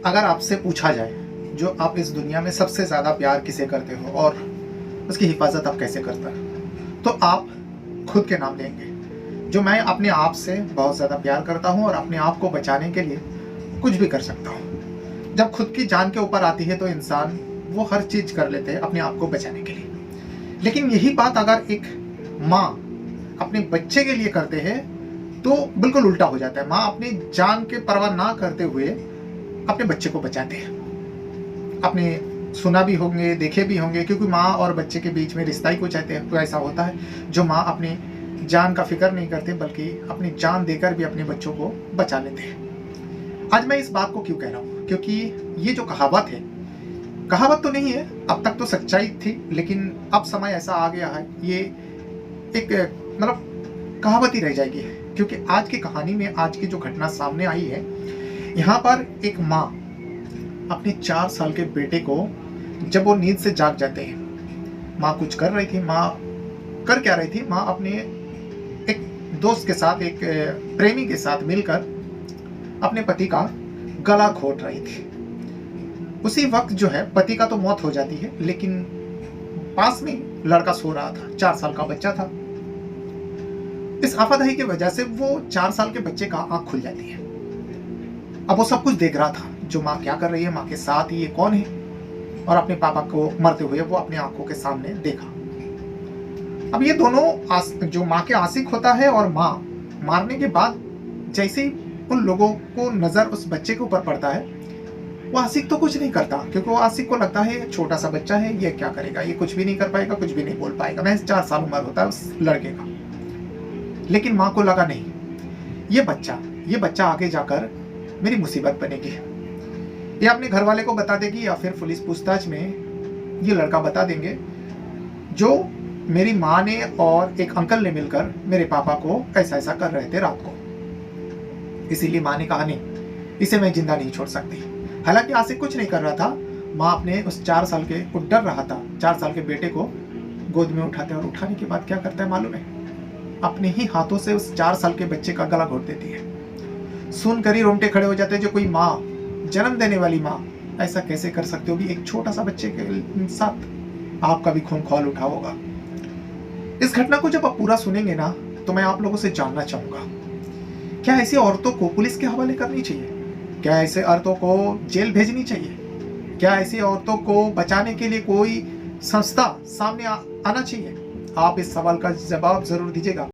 अगर आपसे पूछा जाए जो आप इस दुनिया में सबसे ज़्यादा प्यार किसे करते हो और उसकी हिफाजत आप कैसे करते हो, तो आप खुद के नाम लेंगे। जो मैं अपने आप से बहुत ज़्यादा प्यार करता हूँ और अपने आप को बचाने के लिए कुछ भी कर सकता हूँ। जब खुद की जान के ऊपर आती है तो इंसान वो हर चीज़ कर लेते हैं अपने आप को बचाने के लिए। लेकिन यही बात अगर एक माँ अपने बच्चे के लिए करते हैं तो बिल्कुल उल्टा हो जाता है। माँ अपनी जान के परवाह ना करते हुए अपने बच्चे को बचाते हैं। आपने सुना भी होंगे, देखे भी होंगे, क्योंकि माँ और बच्चे के बीच में रिश्ता ही कुछ ऐसा होता है जो माँ अपनी जान का फिक्र नहीं करते बल्कि अपनी जान देकर भी अपने बच्चों को बचा लेते हैं। आज मैं इस बात को क्यों कह रहा हूँ, क्योंकि ये जो कहावत है, कहावत तो नहीं है, अब तक तो सच्चाई थी, लेकिन अब समय ऐसा आ गया है, ये एक मतलब कहावत ही रह जाएगी। क्योंकि आज की कहानी में आज की जो घटना सामने आई है, यहाँ पर एक माँ अपने 4 साल के बेटे को, जब वो नींद से जाग जाते हैं, माँ कुछ कर रही थी। माँ कर क्या रही थी? माँ अपने एक दोस्त के साथ, एक प्रेमी के साथ मिलकर अपने पति का गला घोट रही थी। उसी वक्त जो है पति का तो मौत हो जाती है, लेकिन पास में लड़का सो रहा था, 4 साल का बच्चा था। इस आफतही की वजह से वो 4 साल के बच्चे का आंख खुल जाती है। अब वो सब कुछ देख रहा था, जो माँ क्या कर रही है, माँ के साथ ये कौन है, और अपने पापा को मरते हुए वो अपनी आंखों के सामने देखा। अब ये दोनों जो माँ के आशिक होता है और माँ मारने के बाद जैसे ही उन लोगों को नजर उस बच्चे के ऊपर पड़ता है, वो आशिक तो कुछ नहीं करता, क्योंकि वो आशिक को लगता है छोटा सा बच्चा है, ये क्या करेगा, ये कुछ भी नहीं कर पाएगा, कुछ भी नहीं बोल पाएगा। महज 4 साल उम्र होता है उस लड़के का। लेकिन माँ को लगा नहीं, ये बच्चा आगे जाकर मेरी मुसीबत बनेगी। ये अपने घर वाले को बता देगी या फिर पुलिस पूछताछ में ये लड़का बता देंगे जो मेरी माँ ने और एक अंकल ने मिलकर मेरे पापा को ऐसा ऐसा कर रहे थे रात को। इसीलिए माँ ने कहा नहीं, इसे मैं जिंदा नहीं छोड़ सकती। हालांकि आसिफ कुछ नहीं कर रहा था। माँ अपने उस 4 साल के को डर रहा था, 4 साल के बेटे को गोद में उठाते, और उठाने के बाद क्या करता है मालूम है? अपने ही हाथों से उस 4 साल के बच्चे का गला घोट देती है। सुनकर ही रोंगटे खड़े हो जाते हैं। जो कोई माँ, जन्म देने वाली माँ ऐसा कैसे कर सकते हो भी एक छोटा सा बच्चे के साथ? आपका भी खून खौल उठा होगा। इस घटना को जब आप पूरा सुनेंगे ना, तो मैं आप लोगों से जानना चाहूंगा, क्या ऐसी औरतों को पुलिस के हवाले करनी चाहिए? क्या ऐसे औरतों को जेल भेजनी चाहिए? क्या ऐसी औरतों को बचाने के लिए कोई संस्था सामने आना चाहिए? आप इस सवाल का जवाब जरूर दीजिएगा।